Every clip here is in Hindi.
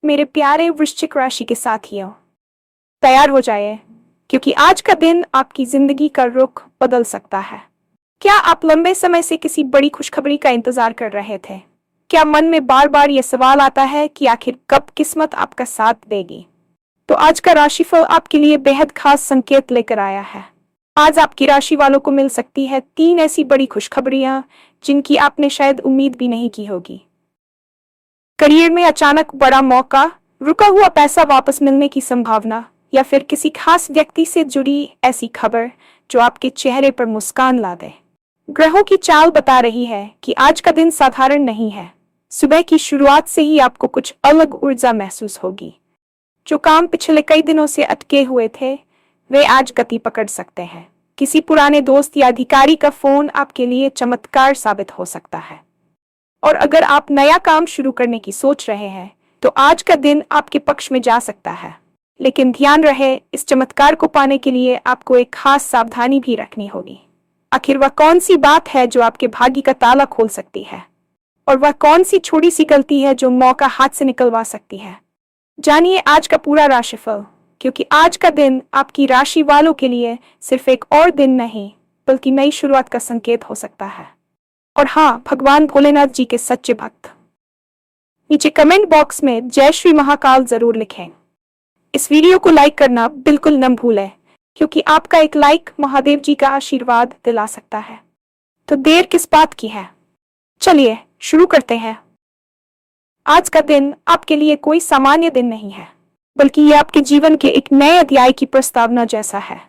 मेरे प्यारे वृश्चिक राशि के साथियों, तैयार हो जाइए, क्योंकि आज का दिन आपकी जिंदगी का रुख बदल सकता है। क्या आप लंबे समय से किसी बड़ी खुशखबरी का इंतजार कर रहे थे? क्या मन में बार बार यह सवाल आता है कि आखिर कब किस्मत आपका साथ देगी? तो आज का राशिफल आपके लिए बेहद खास संकेत लेकर आया है। आज आपकी राशि वालों को मिल सकती है 3 ऐसी बड़ी खुशखबरियां जिनकी आपने शायद उम्मीद भी नहीं की होगी। करियर में अचानक बड़ा मौका, रुका हुआ पैसा वापस मिलने की संभावना, या फिर किसी खास व्यक्ति से जुड़ी ऐसी खबर जो आपके चेहरे पर मुस्कान ला दे। ग्रहों की चाल बता रही है कि आज का दिन साधारण नहीं है। सुबह की शुरुआत से ही आपको कुछ अलग ऊर्जा महसूस होगी। जो काम पिछले कई दिनों से अटके हुए थे, वे आज गति पकड़ सकते हैं। किसी पुराने दोस्त या अधिकारी का फोन आपके लिए चमत्कार साबित हो सकता है। और अगर आप नया काम शुरू करने की सोच रहे हैं, तो आज का दिन आपके पक्ष में जा सकता है। लेकिन ध्यान रहे, इस चमत्कार को पाने के लिए आपको एक खास सावधानी भी रखनी होगी। आखिर वह कौन सी बात है जो आपके भाग्य का ताला खोल सकती है? और वह कौन सी छोटी सी गलती है जो मौका हाथ से निकलवा सकती है? जानिए आज का पूरा राशिफल, क्योंकि आज का दिन आपकी राशि वालों के लिए सिर्फ एक और दिन नहीं, बल्कि नई शुरुआत का संकेत हो सकता है। और हाँ, भगवान भोलेनाथ जी के सच्चे भक्त नीचे कमेंट बॉक्स में जय श्री महाकाल जरूर लिखें। इस वीडियो को लाइक करना बिल्कुल न भूलें, क्योंकि आपका एक लाइक महादेव जी का आशीर्वाद दिला सकता है। तो देर किस बात की है, चलिए शुरू करते हैं। आज का दिन आपके लिए कोई सामान्य दिन नहीं है, बल्कि यह आपके जीवन के एक नए अध्याय की प्रस्तावना जैसा है।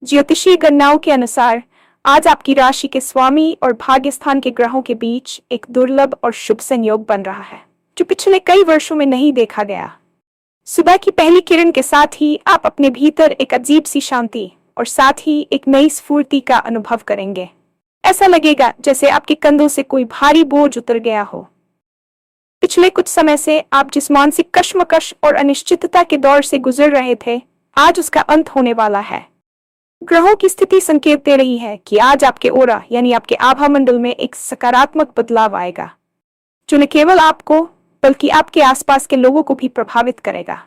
ज्योतिषीय गणनाओं के अनुसार आज आपकी राशि के स्वामी और भाग्य स्थान के ग्रहों के बीच एक दुर्लभ और शुभ संयोग बन रहा है, जो पिछले कई वर्षों में नहीं देखा गया। सुबह की पहली किरण के साथ ही आप अपने भीतर एक अजीब सी शांति और साथ ही एक नई स्फूर्ति का अनुभव करेंगे। ऐसा लगेगा जैसे आपके कंधों से कोई भारी बोझ उतर गया हो। पिछले कुछ समय से आप जिस मानसिक कश्मकश और अनिश्चितता के दौर से गुजर रहे थे, आज उसका अंत होने वाला है। ग्रहों की स्थिति संकेत दे रही है कि आज आपके ओरा यानी आपके आभा मंडल में एक सकारात्मक बदलाव आएगा, जो न केवल आपको बल्कि आपके आसपास के लोगों को भी प्रभावित करेगा।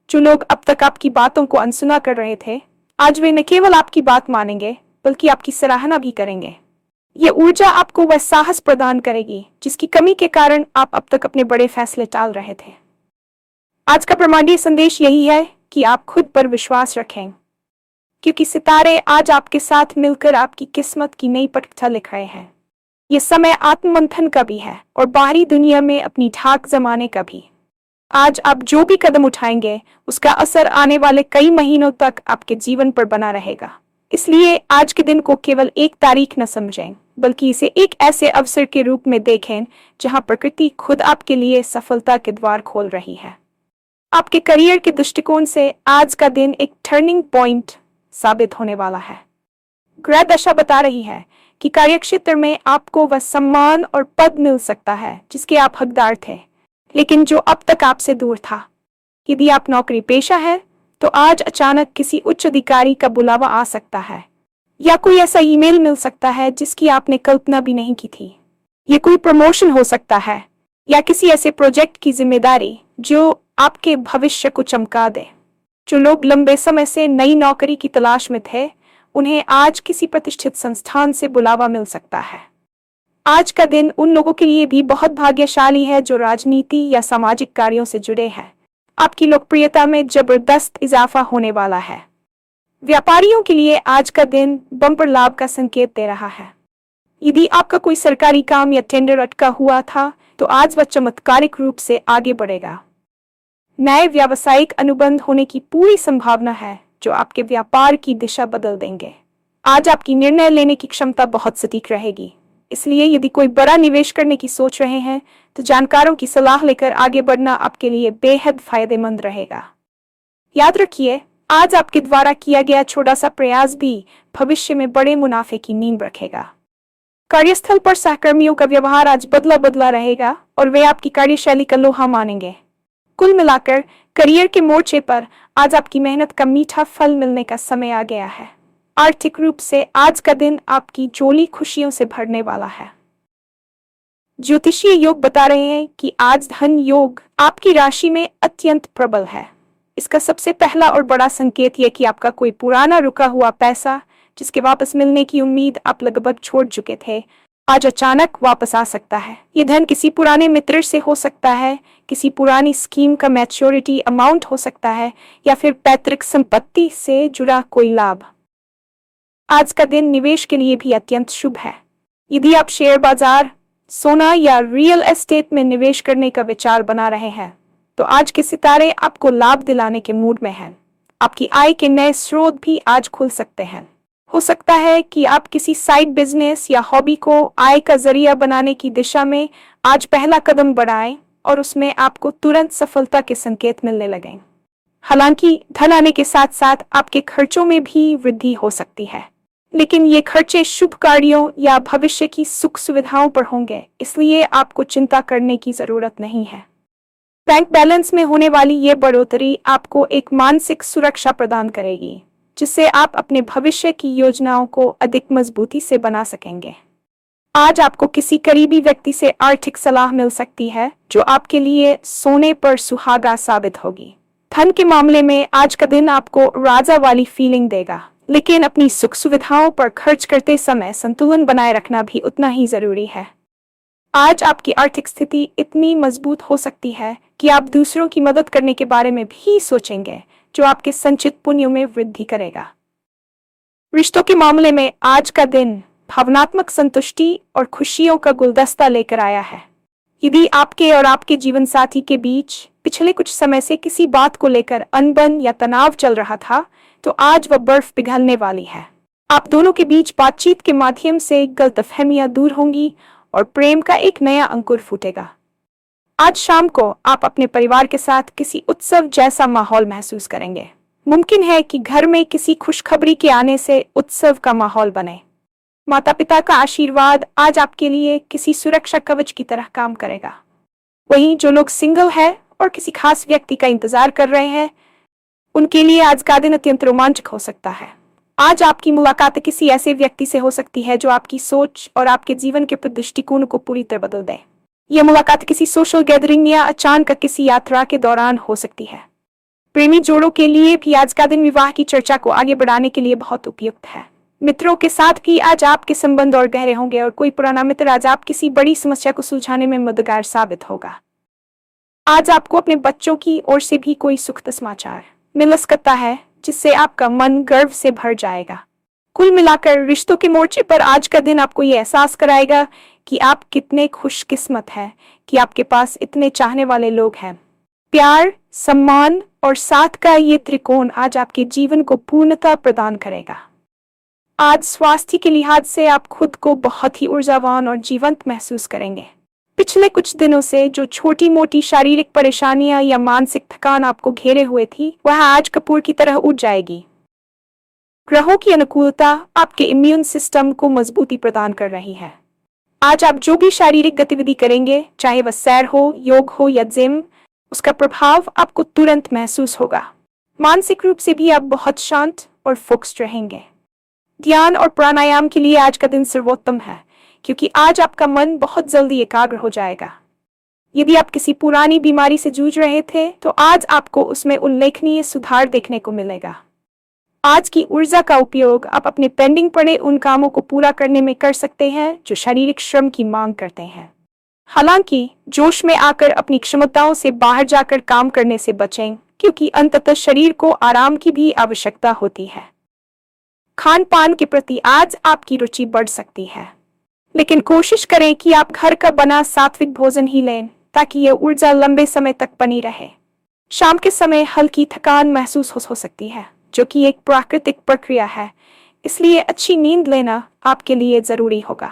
जो लोग अब तक आपकी बातों को अनसुना कर रहे थे, आज वे न केवल आपकी बात मानेंगे बल्कि आपकी सराहना भी करेंगे। ये ऊर्जा आपको वह साहस प्रदान करेगी जिसकी कमी के कारण आप अब तक अपने बड़े फैसले टाल रहे थे। आज का ब्रह्मांडीय संदेश यही है कि आप खुद पर विश्वास रखें, क्योंकि सितारे आज आपके साथ मिलकर आपकी किस्मत की नई पटकथा लिख रहे हैं। ये समय आत्ममंथन का भी है और बाहरी दुनिया में अपनी धाक जमाने का भी। आज आप जो भी कदम उठाएंगे, उसका असर आने वाले कई महीनों तक आपके जीवन पर बना रहेगा। इसलिए आज के दिन को केवल एक तारीख न समझें, बल्कि इसे एक ऐसे अवसर के रूप में देखें जहां प्रकृति खुद आपके लिए सफलता के द्वार खोल रही है। आपके करियर के दृष्टिकोण से आज का दिन एक टर्निंग पॉइंट साबित होने वाला है। ग्रह दशा बता रही है कि कार्यक्षेत्र में आपको वह सम्मान और पद मिल सकता है जिसके आप हकदार थे, लेकिन जो अब तक आपसे दूर था। यदि आप नौकरी पेशा है, तो आज अचानक किसी उच्च अधिकारी का बुलावा आ सकता है, या कोई ऐसा ईमेल मिल सकता है जिसकी आपने कल्पना भी नहीं की थी। ये कोई प्रमोशन हो सकता है, या किसी ऐसे प्रोजेक्ट की जिम्मेदारी जो आपके भविष्य को चमका दे। जो लोग लंबे समय से नई नौकरी की तलाश में थे, उन्हें आज किसी प्रतिष्ठित संस्थान से बुलावा मिल सकता है। आज का दिन उन लोगों के लिए भी बहुत भाग्यशाली है जो राजनीति या सामाजिक कार्यों से जुड़े हैं। आपकी लोकप्रियता में जबरदस्त इजाफा होने वाला है। व्यापारियों के लिए आज का दिन बम्पर लाभ का संकेत दे रहा है। यदि आपका कोई सरकारी काम या टेंडर अटका हुआ था, तो आज वह चमत्कारिक रूप से आगे बढ़ेगा। नए व्यावसायिक अनुबंध होने की पूरी संभावना है जो आपके व्यापार की दिशा बदल देंगे। आज आपकी निर्णय लेने की क्षमता बहुत सटीक रहेगी, इसलिए यदि कोई बड़ा निवेश करने की सोच रहे हैं, तो जानकारों की सलाह लेकर आगे बढ़ना आपके लिए बेहद फायदेमंद रहेगा। याद रखिए, आज आपके द्वारा किया गया छोटा सा प्रयास भी भविष्य में बड़े मुनाफे की नींव रखेगा। कार्यस्थल पर सहकर्मियों का व्यवहार आज बदला बदला रहेगा और वे आपकी कार्यशैली का लोहा मानेंगे। कुल मिलाकर करियर के मोर्चे पर आज आपकी मेहनत का मीठा फल मिलने का समय आ गया है। आर्थिक रूप से आज का दिन आपकी झोली खुशियों से भरने वाला है। ज्योतिषीय योग बता रहे हैं कि आज धन योग आपकी राशि में अत्यंत प्रबल है। इसका सबसे पहला और बड़ा संकेत यह कि आपका कोई पुराना रुका हुआ पैसा, जिसके वापस मिलने की उम्मीद आप लगभग छोड़ चुके थे, आज अचानक वापस आ सकता है। ये धन किसी पुराने मित्र से हो सकता है, किसी पुरानी स्कीम का मैच्योरिटी अमाउंट हो सकता है, या फिर पैतृक संपत्ति से जुड़ा कोई लाभ। आज का दिन निवेश के लिए भी अत्यंत शुभ है। यदि आप शेयर बाजार, सोना या रियल एस्टेट में निवेश करने का विचार बना रहे हैं, तो आज के सितारे आपको लाभ दिलाने के मूड में हैं। आपकी आय के नए स्रोत भी आज खुल सकते हैं। हो सकता है कि आप किसी साइड बिजनेस या हॉबी को आय का जरिया बनाने की दिशा में आज पहला कदम बढ़ाएं और उसमें आपको तुरंत सफलता के संकेत मिलने लगें। हालांकि धन आने के साथ साथ आपके खर्चों में भी वृद्धि हो सकती है, लेकिन ये खर्चे शुभ कार्यों या भविष्य की सुख सुविधाओं पर होंगे, इसलिए आपको चिंता करने की जरूरत नहीं है। बैंक बैलेंस में होने वाली ये बढ़ोतरी आपको एक मानसिक सुरक्षा प्रदान करेगी, जिससे आप अपने भविष्य की योजनाओं को अधिक मजबूती से बना सकेंगे। आज आपको किसी करीबी व्यक्ति से आर्थिक सलाह मिल सकती है, जो आपके लिए सोने पर सुहागा साबित होगी। धन के मामले में आज का दिन आपको राजा वाली फीलिंग देगा, लेकिन अपनी सुख सुविधाओं पर खर्च करते समय संतुलन बनाए रखना भी उतना ही जरूरी है। आज आपकी आर्थिक स्थिति इतनी मजबूत हो सकती है कि आप दूसरों की मदद करने के बारे में भी सोचेंगे, जो आपके संचित पुण्यों में वृद्धि करेगा। रिश्तों के मामले में आज का दिन भावनात्मक संतुष्टि और खुशियों का गुलदस्ता लेकर आया है। यदि आपके और आपके जीवन साथी के बीच पिछले कुछ समय से किसी बात को लेकर अनबन या तनाव चल रहा था, तो आज वह बर्फ पिघलने वाली है। आप दोनों के बीच बातचीत के माध्यम से गलतफहमियां दूर होंगी और प्रेम का एक नया अंकुर फूटेगा। आज शाम को आप अपने परिवार के साथ किसी उत्सव जैसा माहौल महसूस करेंगे। मुमकिन है कि घर में किसी खुशखबरी के आने से उत्सव का माहौल बने। माता पिता का आशीर्वाद आज आपके लिए किसी सुरक्षा कवच की तरह काम करेगा। वहीं जो लोग सिंगल हैं और किसी खास व्यक्ति का इंतजार कर रहे हैं, उनके लिए आज का दिन अत्यंत रोमांचक हो सकता है। आज आपकी मुलाकात किसी ऐसे व्यक्ति से हो सकती है जो आपकी सोच और आपके जीवन के दृष्टिकोण को पूरी तरह बदल दे। यह मुलाकात किसी सोशल गैदरिंग या अचानक किसी यात्रा के दौरान हो सकती है। प्रेमी जोड़ों के लिए भी आज का दिन विवाह की चर्चा को आगे बढ़ाने के लिए बहुत उपयुक्त है। मित्रों के साथ भी आज आपके संबंध और गहरे होंगे और कोई पुराना मित्र आज आप किसी बड़ी समस्या को सुलझाने में मददगार साबित होगा। आज आपको अपने बच्चों की ओर से भी कोई सुखद समाचार मिल सकता है, जिससे आपका मन गर्व से भर जाएगा। कुल मिलाकर रिश्तों के मोर्चे पर आज का दिन आपको ये एहसास कराएगा कि आप कितने खुशकिस्मत हैं कि आपके पास इतने चाहने वाले लोग हैं। प्यार, सम्मान और साथ का ये त्रिकोण आज आपके जीवन को पूर्णता प्रदान करेगा। आज स्वास्थ्य के लिहाज से आप खुद को बहुत ही ऊर्जावान और जीवंत महसूस करेंगे। पिछले कुछ दिनों से जो छोटी मोटी शारीरिक परेशानियां या मानसिक थकान आपको घेरे हुए थी, वह आज कपूर की तरह उठ जाएगी। ग्रहों की अनुकूलता आपके इम्यून सिस्टम को मजबूती प्रदान कर रही है। आज आप जो भी शारीरिक गतिविधि करेंगे, चाहे वह सैर हो, योग हो या जिम, उसका प्रभाव आपको तुरंत महसूस होगा। मानसिक रूप से भी आप बहुत शांत और फोकस्ड रहेंगे। ध्यान और प्राणायाम के लिए आज का दिन सर्वोत्तम है, क्योंकि आज आपका मन बहुत जल्दी एकाग्र हो जाएगा। यदि आप किसी पुरानी बीमारी से जूझ रहे थे, तो आज आपको उसमें उल्लेखनीय सुधार देखने को मिलेगा। आज की ऊर्जा का उपयोग आप अपने पेंडिंग पड़े उन कामों को पूरा करने में कर सकते हैं जो शारीरिक श्रम की मांग करते हैं। हालांकि जोश में आकर अपनी क्षमताओं से बाहर जाकर काम करने से बचें, क्योंकि अंततः शरीर को आराम की भी आवश्यकता होती है। खान पान के प्रति आज आपकी रुचि बढ़ सकती है, लेकिन कोशिश करें कि आप घर का बना सात्विक भोजन ही लें, ताकि यह ऊर्जा लंबे समय तक बनी रहे। शाम के समय हल्की थकान महसूस हो सकती है, जो कि एक प्राकृतिक प्रक्रिया है, इसलिए अच्छी नींद लेना आपके लिए जरूरी होगा।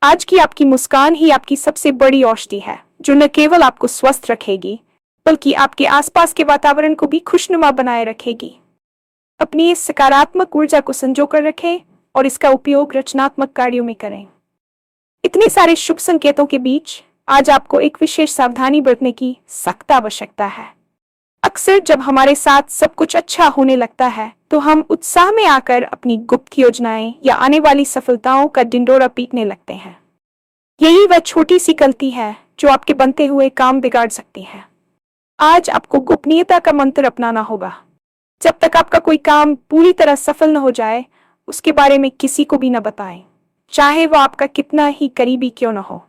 आज की आपकी मुस्कान ही आपकी सबसे बड़ी औषधि है, जो न केवल आपको स्वस्थ रखेगी, बल्कि आपके आसपास के वातावरण को भी खुशनुमा बनाए रखेगी। अपनी इस सकारात्मक ऊर्जा को संजो कर रखें और इसका उपयोग रचनात्मक कार्यों में करें। इतने सारे शुभ संकेतों के बीच आज आपको एक विशेष सावधानी बरतने की सख्त आवश्यकता है। अक्सर जब हमारे साथ सब कुछ अच्छा होने लगता है, तो हम उत्साह में आकर अपनी गुप्त योजनाएं या आने वाली सफलताओं का ढिंढोरा पीटने लगते हैं। यही वह छोटी सी गलती है जो आपके बनते हुए काम बिगाड़ सकती है। आज आपको गोपनीयता का मंत्र अपनाना होगा। जब तक आपका कोई काम पूरी तरह सफल न हो जाए, उसके बारे में किसी को भी न बताएं, चाहे वो आपका कितना ही करीबी क्यों न हो।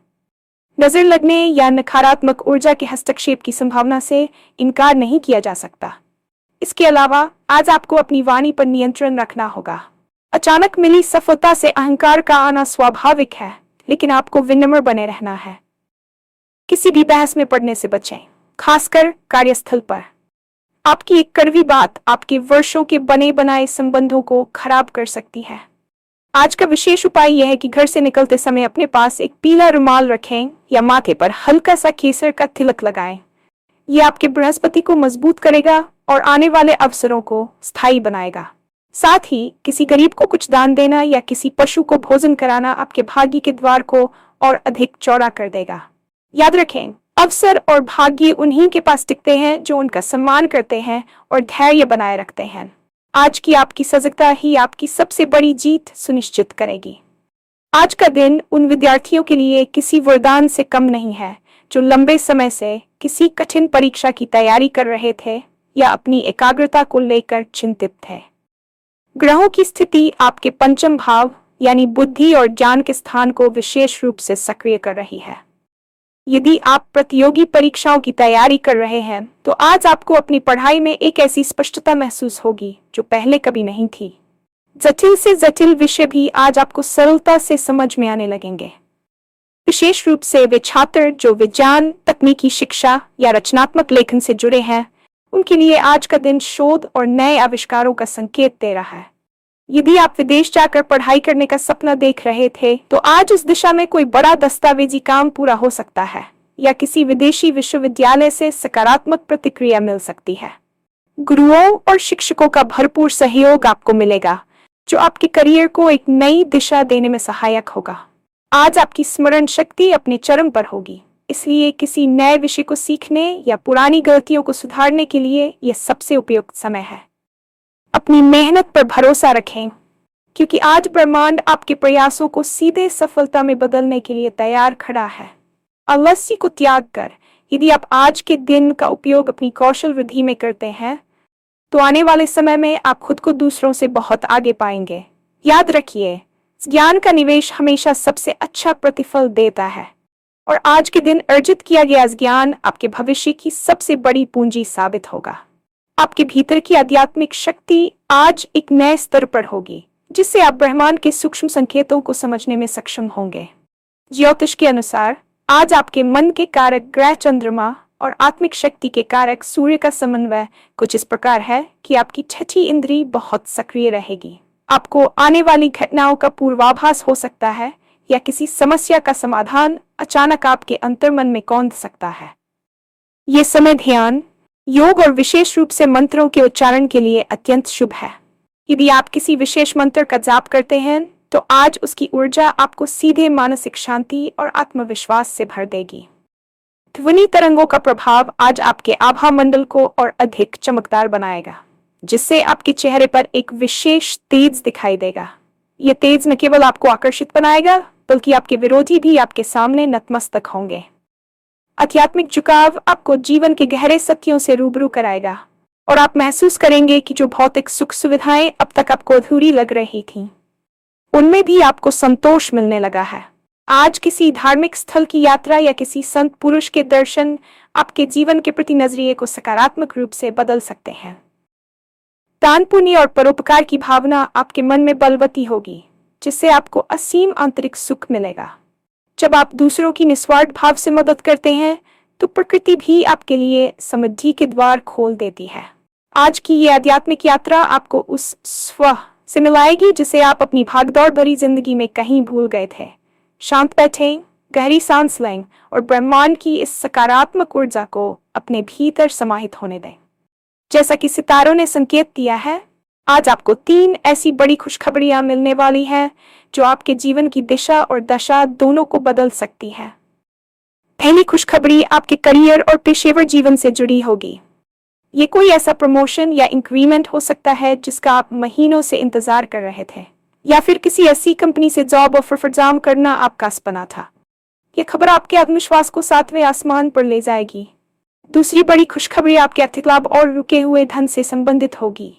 नजर लगने या नकारात्मक ऊर्जा के हस्तक्षेप की संभावना से इनकार नहीं किया जा सकता। इसके अलावा आज आपको अपनी वाणी पर नियंत्रण रखना होगा। अचानक मिली सफलता से अहंकार का आना स्वाभाविक है, लेकिन आपको विनम्र बने रहना है। किसी भी बहस में पड़ने से बचें, खासकर कार्यस्थल पर। आपकी एक कड़वी बात आपके वर्षों के बने बनाए संबंधों को खराब कर सकती है। आज का विशेष उपाय यह है कि घर से निकलते समय अपने पास एक पीला रुमाल रखें या माथे पर हल्का सा केसर का तिलक लगाएं। यह आपके बृहस्पति को मजबूत करेगा और आने वाले अवसरों को स्थायी बनाएगा। साथ ही किसी गरीब को कुछ दान देना या किसी पशु को भोजन कराना आपके भाग्य के द्वार को और अधिक चौड़ा कर देगा। याद रखें, अवसर और भाग्य उन्हीं के पास टिकते हैं जो उनका सम्मान करते हैं और धैर्य बनाए रखते हैं। आज की आपकी सजगता ही आपकी सबसे बड़ी जीत सुनिश्चित करेगी। आज का दिन उन विद्यार्थियों के लिए किसी वरदान से कम नहीं है जो लंबे समय से किसी कठिन परीक्षा की तैयारी कर रहे थे या अपनी एकाग्रता को लेकर चिंतित थे। ग्रहों की स्थिति आपके पंचम भाव यानी बुद्धि और ज्ञान के स्थान को विशेष रूप से सक्रिय कर रही है। यदि आप प्रतियोगी परीक्षाओं की तैयारी कर रहे हैं, तो आज आपको अपनी पढ़ाई में एक ऐसी स्पष्टता महसूस होगी जो पहले कभी नहीं थी। जटिल से जटिल विषय भी आज आपको सरलता से समझ में आने लगेंगे। विशेष रूप से वे छात्र जो विज्ञान, तकनीकी शिक्षा या रचनात्मक लेखन से जुड़े हैं, उनके लिए आज का दिन शोध और नए आविष्कारों का संकेत दे रहा है। यदि आप विदेश जाकर पढ़ाई करने का सपना देख रहे थे, तो आज उस दिशा में कोई बड़ा दस्तावेजी काम पूरा हो सकता है या किसी विदेशी विश्वविद्यालय से सकारात्मक प्रतिक्रिया मिल सकती है। गुरुओं और शिक्षकों का भरपूर सहयोग आपको मिलेगा, जो आपके करियर को एक नई दिशा देने में सहायक होगा। आज आपकी स्मरण शक्ति अपने चरम पर होगी, इसलिए किसी नए विषय को सीखने या पुरानी गलतियों को सुधारने के लिए यह सबसे उपयुक्त समय है। अपनी मेहनत पर भरोसा रखें, क्योंकि आज ब्रह्मांड आपके प्रयासों को सीधे सफलता में बदलने के लिए तैयार खड़ा है। आलस्य को त्याग कर यदि आप आज के दिन का उपयोग अपनी कौशल वृद्धि में करते हैं, तो आने वाले समय में आप खुद को दूसरों से बहुत आगे पाएंगे। याद रखिए, ज्ञान का निवेश हमेशा सबसे अच्छा प्रतिफल देता है और आज के दिन अर्जित किया गया ज्ञान आपके भविष्य की सबसे बड़ी पूंजी साबित होगा। आपके भीतर की आध्यात्मिक शक्ति आज एक नए स्तर पर होगी, जिससे आप ब्रह्मांड के सूक्ष्म संकेतों को समझने में सक्षम होंगे। ज्योतिष के अनुसार आज आपके मन के कारक ग्रह चंद्रमा और आत्मिक शक्ति के कारक सूर्य का समन्वय कुछ इस प्रकार है कि आपकी छठी इंद्री बहुत सक्रिय रहेगी। आपको आने वाली घटनाओं का पूर्वाभास हो सकता है या किसी समस्या का समाधान अचानक आपके अंतर्मन में कौंध सकता है। ये समय ध्यान, योग और विशेष रूप से मंत्रों के उच्चारण के लिए अत्यंत शुभ है। यदि आप किसी विशेष मंत्र का जाप करते हैं, तो आज उसकी ऊर्जा आपको सीधे मानसिक शांति और आत्मविश्वास से भर देगी। ध्वनि तरंगों का प्रभाव आज आपके आभा मंडल को और अधिक चमकदार बनाएगा, जिससे आपके चेहरे पर एक विशेष तेज दिखाई देगा। यह तेज न केवल आपको आकर्षित बनाएगा, बल्कि आपके विरोधी भी आपके सामने नतमस्तक होंगे। आध्यात्मिक झुकाव आपको जीवन के गहरे सत्यों से रूबरू कराएगा और आप महसूस करेंगे कि जो भौतिक सुख सुविधाएं अब तक आपको अधूरी लग रही थीं, उनमें भी आपको संतोष मिलने लगा है। आज किसी धार्मिक स्थल की यात्रा या किसी संत पुरुष के दर्शन आपके जीवन के प्रति नजरिए को सकारात्मक रूप से बदल सकते हैं। दान पुण्य और परोपकार की भावना आपके मन में बलवती होगी, जिससे आपको असीम आंतरिक सुख मिलेगा। जब आप दूसरों की निस्वार्थ भाव से मदद करते हैं, तो प्रकृति भी आपके लिए समृद्धि के द्वार खोल देती है। आज की ये आध्यात्मिक यात्रा आपको उस स्व से मिलाएगी जिसे आप अपनी भागदौड़ भरी जिंदगी में कहीं भूल गए थे। शांत बैठें, गहरी सांस लें और ब्रह्मांड की इस सकारात्मक ऊर्जा को अपने भीतर समाहित होने दें। जैसा कि सितारों ने संकेत दिया है, आज आपको 3 ऐसी बड़ी खुशखबरियां मिलने वाली हैं जो आपके जीवन की दिशा और दशा दोनों को बदल सकती है। पहली खुशखबरी आपके करियर और पेशेवर जीवन से जुड़ी होगी। ये कोई ऐसा प्रमोशन या इंक्रीमेंट हो सकता है जिसका आप महीनों से इंतजार कर रहे थे, या फिर किसी ऐसी कंपनी से जॉब ऑफर फरजाम करना आपका सपना था। ये खबर आपके आत्मविश्वास को 7वें आसमान पर ले जाएगी। दूसरी बड़ी खुशखबरी आपके आर्थिक लाभ और रुके हुए धन से संबंधित होगी।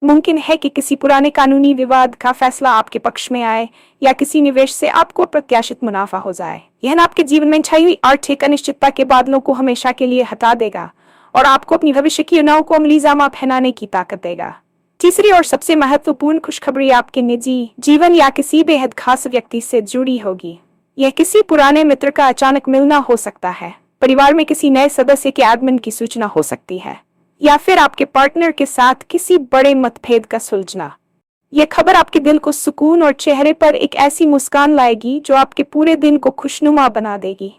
मुमकिन है कि किसी पुराने कानूनी विवाद का फैसला आपके पक्ष में आए या किसी निवेश से आपको प्रत्याशित मुनाफा हो जाए। यह आपके जीवन में छाई हुई आर्थिक अनिश्चितता के बादलों को हमेशा के लिए हटा देगा और आपको अपनी भविष्य की योजनाओं को अमली जामा पहनाने की ताकत देगा। तीसरी और सबसे महत्वपूर्ण खुशखबरी आपके निजी जीवन या किसी बेहद खास व्यक्ति से जुड़ी होगी। यह किसी पुराने मित्र का अचानक मिलना हो सकता है, परिवार में किसी नए सदस्य के आगमन की सूचना हो सकती है, या फिर आपके पार्टनर के साथ किसी बड़े मतभेद का सुलझना। यह खबर आपके दिल को सुकून और चेहरे पर एक ऐसी मुस्कान लाएगी जो आपके पूरे दिन को खुशनुमा बना देगी।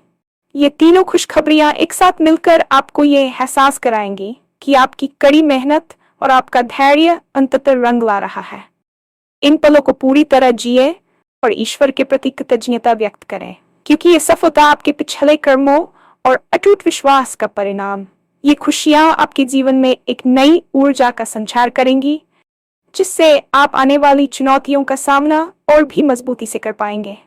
ये तीनों खुशखबरियां एक साथ मिलकर आपको ये एहसास कराएंगी कि आपकी कड़ी मेहनत और आपका धैर्य अंततः रंग ला रहा है। इन पलों को पूरी तरह जिए और ईश्वर के प्रति कृतज्ञता व्यक्त करें, क्योंकि ये सफलता आपके पिछले कर्मों और अटूट विश्वास का परिणाम। ये खुशियां आपके जीवन में एक नई ऊर्जा का संचार करेंगी, जिससे आप आने वाली चुनौतियों का सामना और भी मजबूती से कर पाएंगे।